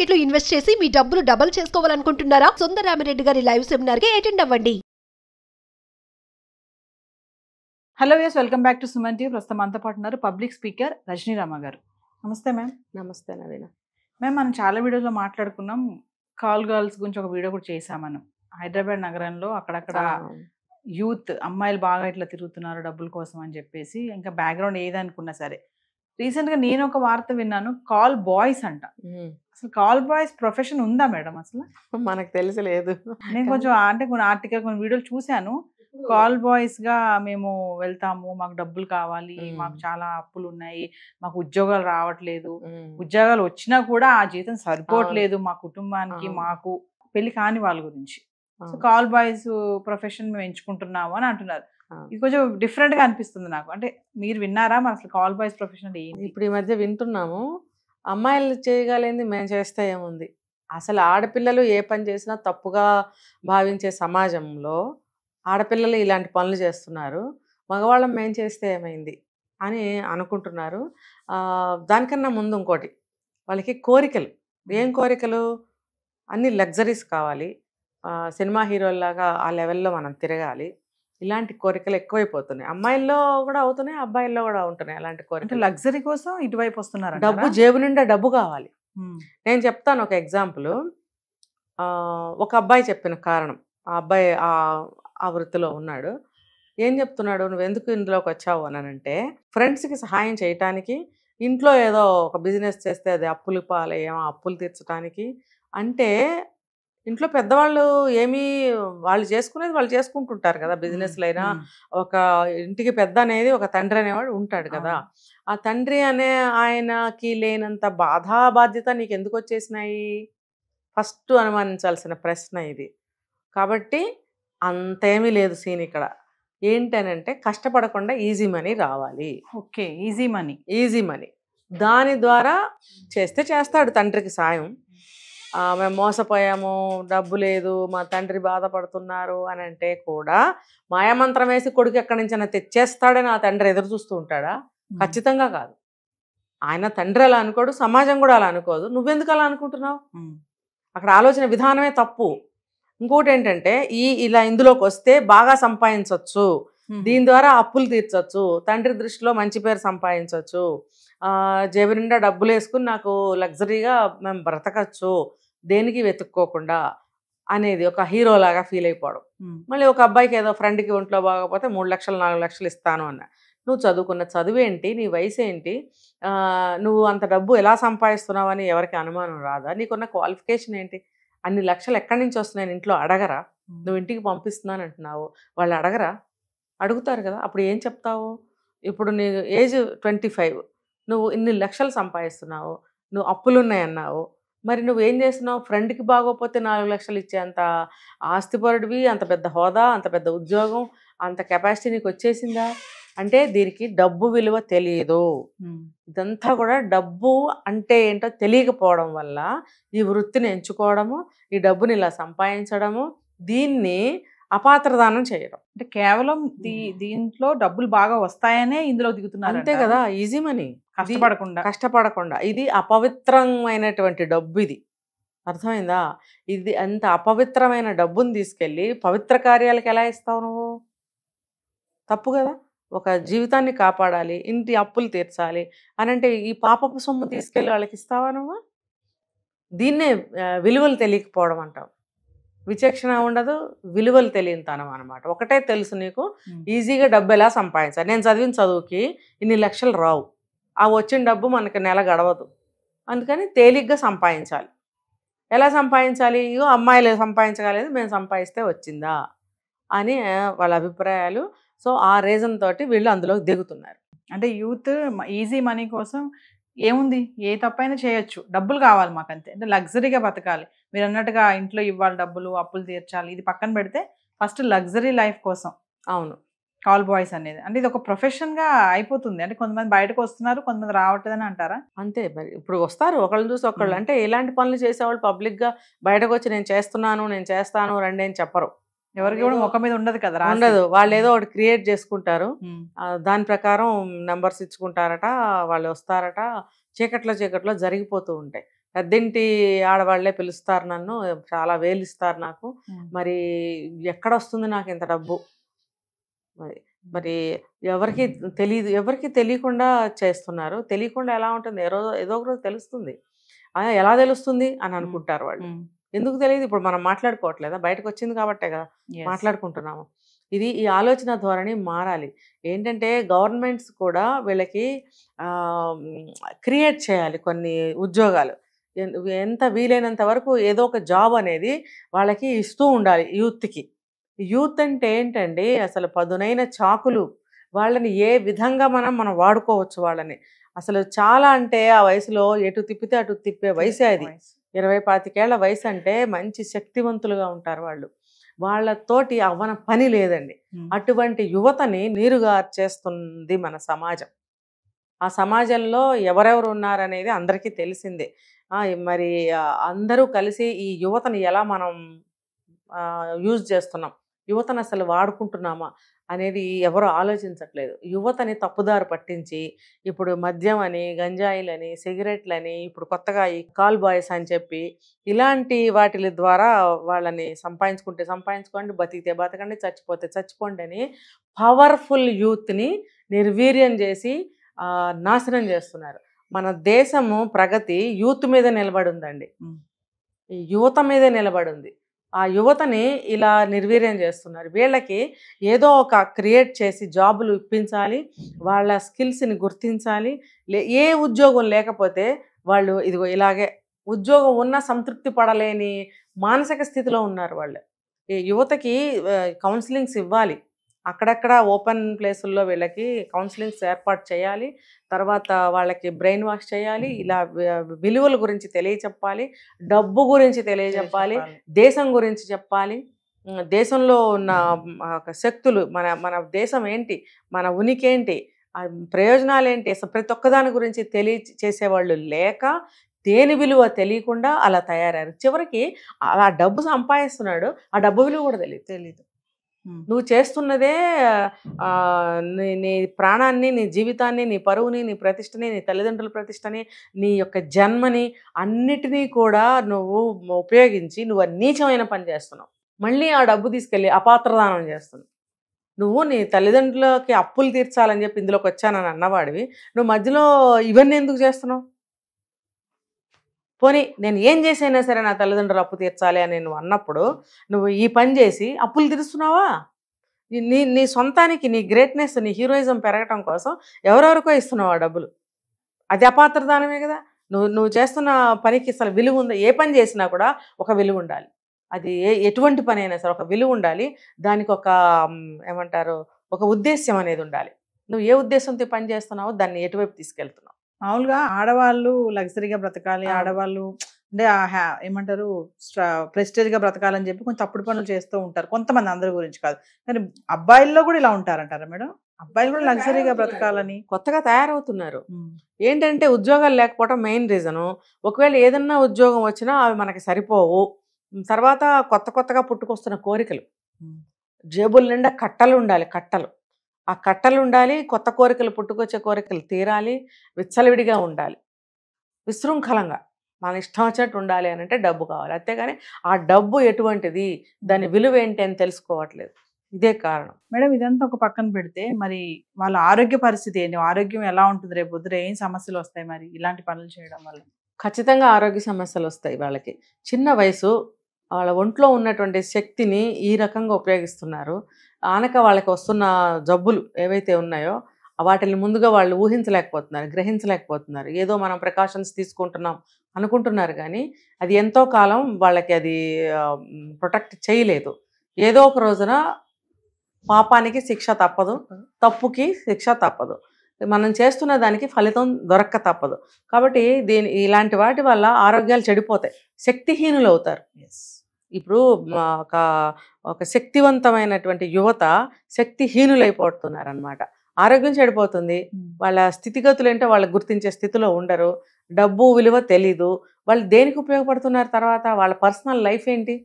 Market లో invest చేసి మీ డబ్బులు డబుల్ చేసుకోవాలనుకుంటున్నారా? సుందరరామిరెడ్డి గారి లైవ్ సెమినార్ కి అటెండ్ అవ్వండి. Hello yes, welcome back to Suman TV. ప్రస్తుతం మనతో పాటు ఉన్నారు పబ్లిక్ స్పీకర్ రజనీ రామ గారు. నమస్తే మ్యామ్. నమస్తే నవీన. మ్యామ్, మనం చాలా వీడియోలో మాట్లాడుకున్నాం. కాల్ గర్ల్స్ గురించి ఒక వీడియో కూడా చేసాం మనం. హైదరాబాద్ నగరంలో అక్కడక్కడ యూత్ అమ్మాయిలు బాగా ఇట్లా తిరుగుతున్నారు డబ్బుల కోసం అని చెప్పేసి, ఇంకా బ్యాక్గ్రౌండ్ ఏదనుకున్నా సరే. రీసెంట్గా నేను ఒక వార్త విన్నాను, కాల్ బాయ్స్ అంట. అసలు కాల్ బాయ్స్ ప్రొఫెషన్ ఉందా మేడం? అసలు మనకు తెలిసలేదు. నేను కొంచెం అంటే కొన్ని ఆర్టికల్ కొన్ని వీడియోలు చూశాను. కాల్ బాయ్స్ గా మేము వెళ్తాము, మాకు డబ్బులు కావాలి, మాకు చాలా అప్పులు ఉన్నాయి, మాకు ఉద్యోగాలు రావట్లేదు, ఉద్యోగాలు వచ్చినా కూడా ఆ జీతం సరిపోవట్లేదు మా కుటుంబానికి, మాకు పెళ్లి కాని వాళ్ళ గురించి. సో కాల్ బాయ్స్ ప్రొఫెషన్ మేము ఎంచుకుంటున్నాము అని అంటున్నారు. ఇది కొంచెం డిఫరెంట్ గా అనిపిస్తుంది నాకు. అంటే మీరు విన్నారా మరి అసలు కాల్ బాయ్స్ ప్రొఫెషన్ ఏంటి? ఇప్పుడు ఈ మధ్య వింటున్నాము. అమ్మాయిలు చేయగలిగింది మేము చేస్తే ఏముంది? అసలు ఆడపిల్లలు ఏ పని చేసినా తప్పుగా భావించే సమాజంలో ఆడపిల్లలు ఇలాంటి పనులు చేస్తున్నారు, మగవాళ్ళం మేము చేస్తే ఏమైంది అని అనుకుంటున్నారు. దానికన్నా ముందు ఇంకోటి, వాళ్ళకి కోరికలు. ఏం కోరికలు? అన్ని లగ్జరీస్ కావాలి, సినిమా హీరోల్లాగా ఆ లెవెల్లో మనం తిరగాలి, ఇలాంటి కోరికలు ఎక్కువైపోతున్నాయి. అమ్మాయిల్లో కూడా అవుతున్నాయి, అబ్బాయిల్లో కూడా ఉంటున్నాయి అలాంటి కోరికలు. లగ్జరీ కోసం ఇటువైపు వస్తున్నారు. డబ్బు, జేబు నిండా డబ్బు కావాలి. నేను చెప్తాను ఒక ఎగ్జాంపుల్. ఒక అబ్బాయి చెప్పిన కారణం, ఆ అబ్బాయి ఆ వృత్తిలో ఉన్నాడు. ఏం చెప్తున్నాడు, నువ్వు ఎందుకు ఇందులోకి వచ్చావు అని అంటే, ఫ్రెండ్స్కి సహాయం చేయటానికి, ఇంట్లో ఏదో ఒక బిజినెస్ చేస్తే అది అప్పులు పాలయ్యేమో అప్పులు తీర్చడానికి. అంటే ఇంట్లో పెద్దవాళ్ళు ఏమీ, వాళ్ళు చేసుకునేది వాళ్ళు చేసుకుంటుంటారు కదా. బిజినెస్లు అయినా ఒక ఇంటికి పెద్ద అనేది ఒక తండ్రి అనేవాడు ఉంటాడు కదా. ఆ తండ్రి అనే ఆయనకి లేనంత బాధ్యత నీకు ఎందుకు వచ్చేసినాయి? ఫస్ట్ అనుమానించాల్సిన ప్రశ్న ఇది. కాబట్టి అంతేమీ లేదు సీన్ ఇక్కడ. ఏంటనంటే, కష్టపడకుండా ఈజీ మనీ రావాలి. ఓకే, ఈజీ మనీ దాని ద్వారా చేస్తాడు తండ్రికి సాయం. మేము మోసపోయాము, డబ్బు లేదు, మా తండ్రి బాధపడుతున్నారు అని అంటే కూడా మాయామంత్రం వేసి కొడుకు ఎక్కడి నుంచైనా తెచ్చేస్తాడని ఆ తండ్రి ఎదురు చూస్తూ ఉంటాడా? ఖచ్చితంగా కాదు. ఆయన తండ్రి అలా అనుకోడు, సమాజం కూడా అలా అనుకోదు. నువ్వెందుకు అలా అనుకుంటున్నావు? అక్కడ ఆలోచన విధానమే తప్పు. ఇంకోటి ఏంటంటే, ఇలా ఇందులోకి వస్తే బాగా సంపాదించవచ్చు, దీని ద్వారా అప్పులు తీర్చవచ్చు, తండ్రి దృష్టిలో మంచి పేరు సంపాదించవచ్చు, జేబు నిండా డబ్బులు వేసుకుని నాకు లగ్జరీగా మేము బ్రతకచ్చు దేనికి వెతుక్కోకుండా అనేది ఒక హీరోలాగా ఫీల్ అయిపోవడం. మళ్ళీ ఒక అబ్బాయికి ఏదో ఫ్రెండ్కి ఒంట్లో బాగోకపోతే 3 లక్షలు 4 లక్షలు ఇస్తాను అన్న. నువ్వు చదువుకున్న చదువేంటి, నీ వయసు ఏంటి, నువ్వు అంత డబ్బు ఎలా సంపాదిస్తున్నావు అని ఎవరికి అనుమానం రాదా? నీకున్న క్వాలిఫికేషన్ ఏంటి? అన్ని లక్షలు ఎక్కడి నుంచి వస్తున్నాయని ఇంట్లో అడగరా? నువ్వు ఇంటికి పంపిస్తున్నాను అంటున్నావు, వాళ్ళు అడగరా? అడుగుతారు కదా. అప్పుడు ఏం చెప్తావు? ఇప్పుడు నీ ఏజ్ 25, నువ్వు ఇన్ని లక్షలు సంపాదిస్తున్నావు, నువ్వు అప్పులున్నాయన్నావు, మరి నువ్వేం చేస్తున్నావు? ఫ్రెండ్కి బాగోపోతే 4 లక్షలు ఇచ్చేంత ఆస్తిపరుడివి, అంత పెద్ద హోదా, అంత పెద్ద ఉద్యోగం, అంత కెపాసిటీ నీకు వచ్చేసిందా? అంటే దీనికి డబ్బు విలువ తెలియదు. ఇదంతా కూడా డబ్బు అంటే ఏంటో తెలియకపోవడం వల్ల ఈ వృత్తిని ఎంచుకోవడము, ఈ డబ్బుని ఇలా సంపాదించడము, దీన్ని అపాత్రదానం చేయడం. అంటే కేవలం దీంట్లో డబ్బులు బాగా వస్తాయనే ఇందులో దిగుతున్నారు. అంతే కదా, ఈజీ మనీ, కష్టపడకుండా. ఇది అపవిత్రమైనటువంటి డబ్బు. ఇది అర్థమైందా? ఇది అంత అపవిత్రమైన డబ్బుని తీసుకెళ్ళి పవిత్ర కార్యాలకు ఎలా ఇస్తావు నువ్వు? తప్పు కదా. ఒక జీవితాన్ని కాపాడాలి, ఇంటి అప్పులు తీర్చాలి అని అంటే ఈ పాపపు సొమ్ము తీసుకెళ్ళి వాళ్ళకి ఇస్తావా నువ్వు? దీన్నే విలువలు తెలియకపోవడం అంటావు. విచక్షణ ఉండదు, విలువలు తెలియనితనం అనమాట. ఒకటే తెలుసు నీకు, ఈజీగా డబ్బు ఎలా సంపాదించాలి. నేను చదివిన చదువుకి ఇన్ని లక్షలు రావు, ఆ వచ్చిన డబ్బు మనకి నెల గడవదు, అందుకని తేలిగ్గా సంపాదించాలి. ఎలా సంపాదించాలి? ఇగో అమ్మాయిలు సంపాదించగలేదు, మేము సంపాదిస్తే వచ్చిందా అని వాళ్ళ అభిప్రాయాలు. సో ఆ రీజన్ తోటి వీళ్ళు అందులోకి దిగుతున్నారు. అంటే యూత్ ఈజీ మనీ కోసం ఏముంది, ఏ తప్పైనా చేయొచ్చు, డబ్బులు కావాలి మాకు అంతే. అంటే లగ్జరీగా బతకాలి. మీరు అన్నట్టుగా ఇంట్లో ఇవ్వాలి డబ్బులు, అప్పులు తీర్చాలి, ఇది పక్కన పెడితే ఫస్ట్ లగ్జరీ లైఫ్ కోసం. అవును, కాల్ బాయ్స్ అనేది అంటే ఇది ఒక ప్రొఫెషన్ గా అయిపోతుంది. అంటే కొంతమంది బయటకు వస్తున్నారు, కొంతమంది రావట్లేదని అంటారా? అంతే మరి. ఇప్పుడు వస్తారు ఒకళ్ళని చూసి ఒకళ్ళు. అంటే ఎలాంటి పనులు చేసేవాళ్ళు పబ్లిక్ గా బయటకు వచ్చి నేను చేస్తాను రండి అని చెప్పరు. ఎవరికి కూడా ముఖం మీద ఉండదు కదా, ఉండదు. వాళ్ళు ఏదో ఒకటి క్రియేట్ చేసుకుంటారు, దాని ప్రకారం నెంబర్స్ ఇచ్చుకుంటారట, వాళ్ళు వస్తారట, చీకట్లో జరిగిపోతూ ఉంటాయి. పెద్దింటి ఆడవాళ్లే పిలుస్తారు నన్ను, చాలా వేలిస్తారు నాకు, మరి ఎక్కడ వస్తుంది నాకు ఇంత డబ్బు? మరి మరి ఎవరికి తెలియదు, ఎవరికి తెలియకుండా చేస్తున్నారు. తెలియకుండా ఎలా ఉంటుంది? ఏదో ఒక రోజు తెలుస్తుంది. ఎలా తెలుస్తుంది అని అనుకుంటారు వాళ్ళు. ఎందుకు తెలియదు? ఇప్పుడు మనం మాట్లాడుకోవట్లేదా? బయటకు వచ్చింది కాబట్టే కదా మాట్లాడుకుంటున్నాము. ఈ ఆలోచన ధోరణి మారాలి. ఏంటంటే గవర్నమెంట్స్ కూడా వీళ్ళకి క్రియేట్ చేయాలి కొన్ని ఉద్యోగాలు. ఎంత వీలైనంత వరకు ఏదో ఒక జాబ్ అనేది వాళ్ళకి ఇస్తూ ఉండాలి యూత్కి. యూత్ అంటే ఏంటండి, అసలు పదునైన చాకులు. వాళ్ళని ఏ విధంగా మనం వాడుకోవచ్చు వాళ్ళని. అసలు చాలా అంటే ఆ వయసులో ఎటు తిప్పితే అటు తిప్పే వయసే అది. 20-25 ఏళ్ల వయసు అంటే మంచి శక్తివంతులుగా ఉంటారు వాళ్ళు. వాళ్ళతోటి అవ్వన పని లేదండి. అటువంటి యువతని నీరుగా చేస్తుంది మన సమాజం. ఆ సమాజంలో ఎవరెవరు ఉన్నారనేది అందరికీ తెలిసిందే. మరి అందరూ కలిసి ఈ యువతని ఎలా మనం యూజ్ చేస్తున్నాం, యువతను అసలు వాడుకుంటున్నామా అనేది ఎవరు ఆలోచించట్లేదు. యువతని తప్పుదారి పట్టించి ఇప్పుడు మద్యం అని, గంజాయిలని, సిగరెట్లని, ఇప్పుడు కొత్తగా ఈ కాల్ బాయ్స్ అని చెప్పి ఇలాంటి వాటి ద్వారా వాళ్ళని సంపాదించుకోండి, బతికితే బతకండి, చచ్చిపోతే చచ్చిపోండి అని పవర్ఫుల్ యూత్ని నిర్వీర్యం చేసి నాశనం చేస్తున్నారు. మన దేశము ప్రగతి యూత్ మీద నిలబడి ఉందండి. ఈ యువత మీదే నిలబడి ఉంది. ఆ యువతని ఇలా నిర్వీర్యం చేస్తున్నారు. వీళ్ళకి ఏదో ఒక క్రియేట్ చేసి జాబులు ఇప్పించాలి, వాళ్ళ స్కిల్స్ని గుర్తించాలి. ఏ ఉద్యోగం లేకపోతే వాళ్ళు ఇదిగో ఇలాగే ఉద్యోగం ఉన్న సంతృప్తి పడలేని మానసిక స్థితిలో ఉన్నారు వాళ్ళు. ఈ యువతకి కౌన్సిలింగ్స్ ఇవ్వాలి. అక్కడక్కడ ఓపెన్ ప్లేసుల్లో వీళ్ళకి కౌన్సిలింగ్స్ ఏర్పాటు చేయాలి. తర్వాత వాళ్ళకి బ్రెయిన్ వాష్ చేయాలి. ఇలా విలువల గురించి తెలియచెప్పాలి, డబ్బు గురించి తెలియచెప్పాలి, దేశం గురించి చెప్పాలి. దేశంలో ఉన్న శక్తులు, మన దేశం ఏంటి, మన ఉనికి ఏంటి, ప్రయోజనాలు ఏంటి, అసలు ప్రతి ఒక్కదాని గురించి తెలియచేసేవాళ్ళు లేక దేని విలువ తెలియకుండా అలా తయారయ్యారు. చివరికి అలా డబ్బు సంపాదిస్తున్నాడు, ఆ డబ్బు విలువ కూడా తెలీదు. నువ్వు చేస్తున్నదే నీ ప్రాణాన్ని, నీ జీవితాన్ని, నీ పరువుని, నీ ప్రతిష్టని, నీ తల్లిదండ్రుల ప్రతిష్టని, నీ యొక్క జన్మని అన్నిటినీ కూడా నువ్వు ఉపయోగించి నువ్వు నీచమైన పని చేస్తున్నావు. మళ్ళీ ఆ డబ్బు తీసుకెళ్ళి అపాత్రదానం చేస్తున్నావు. నువ్వు నీ తల్లిదండ్రులకి అప్పులు తీర్చాలని చెప్పి ఇందులోకి వచ్చానని అన్నవాడివి, నువ్వు మధ్యలో ఇవన్నీ ఎందుకు చేస్తున్నావు? పోనీ నేను ఏం చేసైనా సరే నా తల్లిదండ్రులు అప్పు తీర్చాలి అని నువ్వు అన్నప్పుడు నువ్వు ఈ పని చేసి అప్పులు తీరుస్తున్నావా? నీ సొంతానికి, నీ గ్రేట్నెస్, నీ హీరోయిజం పెరగటం కోసం ఎవరెవరికో ఇస్తున్నావా డబ్బులు? అది అపాత్రదానమే కదా. నువ్వు చేస్తున్న పనికి అసలు విలువ ఉందా? ఏ పని చేసినా కూడా ఒక విలువ ఉండాలి. అది ఎటువంటి పని అయినా సరే ఒక విలువ ఉండాలి. దానికి ఏమంటారు, ఒక ఉద్దేశ్యం అనేది ఉండాలి. నువ్వు ఏ ఉద్దేశంతో పని చేస్తున్నావో దాన్ని ఎటువైపు తీసుకెళ్తున్నావు. మామూలుగా ఆడవాళ్ళు లగ్జరీగా బ్రతకాలి, ఆడవాళ్ళు అంటే ఏమంటారు ప్రెస్టేజ్గా బ్రతకాలని చెప్పి కొంచెం తప్పుడు పనులు చేస్తూ ఉంటారు కొంతమంది, అందరి గురించి కాదు. కానీ అబ్బాయిల్లో కూడా ఇలా ఉంటారంటారా మేడం? అబ్బాయిలు కూడా లగ్జరీగా బ్రతకాలని కొత్తగా తయారవుతున్నారు. ఏంటంటే ఉద్యోగాలు లేకపోవడం మెయిన్ రీజను. ఒకవేళ ఏదన్నా ఉద్యోగం వచ్చినా అవి మనకి సరిపోవు. తర్వాత కొత్తగా పుట్టుకొస్తున్న కోరికలు, జేబుల నిండా కట్టలు ఉండాలి, ఆ కట్టలు ఉండాలి. కొత్త కోరికలు, పుట్టుకొచ్చే కోరికలు తీరాలి. విచ్చలవిడిగా ఉండాలి, విశృంఖలంగా మన ఇష్టం వచ్చినట్టు ఉండాలి అని అంటే డబ్బు కావాలి. అంతేగాని ఆ డబ్బు ఎటువంటిది, దాని విలువ ఏంటి అని తెలుసుకోవట్లేదు. ఇదే కారణం మేడం. ఇదంతా ఒక పక్కన పెడితే మరి వాళ్ళ ఆరోగ్య పరిస్థితి ఏంటి? ఆరోగ్యం ఎలా ఉంటుంది? రేపు పొద్దున ఏం సమస్యలు వస్తాయి మరి ఇలాంటి పనులు చేయడం వల్ల? ఖచ్చితంగా ఆరోగ్య సమస్యలు వస్తాయి. వాళ్ళకి చిన్న వయసు, వాళ్ళ ఒంట్లో ఉన్నటువంటి శక్తిని ఈ రకంగా ఉపయోగిస్తున్నారు. ఆనక వాళ్ళకి వస్తున్న జబ్బులు ఏవైతే ఉన్నాయో వాటిని ముందుగా వాళ్ళు ఊహించలేకపోతున్నారు, గ్రహించలేకపోతున్నారు. ఏదో మనం ప్రికాషన్స్ తీసుకుంటున్నాం అనుకుంటున్నారు, కానీ అది ఎంతో కాలం వాళ్ళకి అది ప్రొటెక్ట్ చేయలేదు. ఏదో ఒక రోజున పాపానికి శిక్ష తప్పదు, తప్పుకి శిక్ష తప్పదు. మనం చేస్తున్న దానికి ఫలితం దొరక్క తప్పదు. కాబట్టి ఇలాంటి వాటి వల్ల ఆరోగ్యాలు చెడిపోతాయి, శక్తిహీనులు అవుతారు. ఇప్పుడు ఒక శక్తివంతమైనటువంటి యువత శక్తిహీనులైపోతున్నారు అన్నమాట. ఆరోగ్యం చెడిపోతుంది. వాళ్ళ స్థితిగతులు ఏంటో వాళ్ళకి గుర్తించే స్థితిలో ఉండరు. డబ్బు విలువ తెలీదు. వాళ్ళు దేనికి ఉపయోగపడుతున్నారు? తర్వాత వాళ్ళ పర్సనల్ లైఫ్ ఏంటి,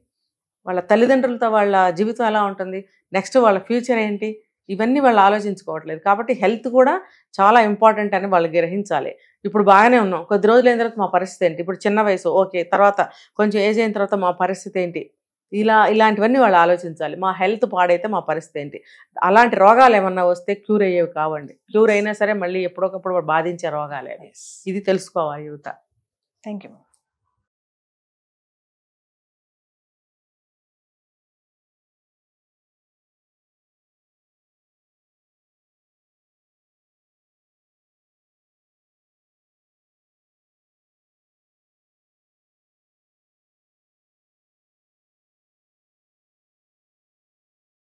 వాళ్ళ తల్లిదండ్రులతో వాళ్ళ జీవితం ఎలా ఉంటుంది, నెక్స్ట్ వాళ్ళ ఫ్యూచర్ ఏంటి, ఇవన్నీ వాళ్ళు ఆలోచించుకోవట్లేదు. కాబట్టి హెల్త్ కూడా చాలా ఇంపార్టెంట్ అని వాళ్ళు గ్రహించాలి. ఇప్పుడు బాగానే ఉన్నాం, కొద్ది రోజులు అయిన తర్వాత మా పరిస్థితి ఏంటి, ఇప్పుడు చిన్న వయసు ఓకే, తర్వాత కొంచెం ఏజ్ అయిన తర్వాత మా పరిస్థితి ఏంటి, ఇలాంటివన్నీ వాళ్ళు ఆలోచించాలి. మా హెల్త్ పాడైతే మా పరిస్థితి ఏంటి. అలాంటి రోగాలు ఏమన్నా వస్తే క్యూర్ అయ్యేవి కావండి. క్యూర్ అయినా సరే మళ్ళీ ఎప్పుడొకప్పుడు బాధించే రోగాలే. ఇది తెలుసుకోవాలి యువత. Thank you.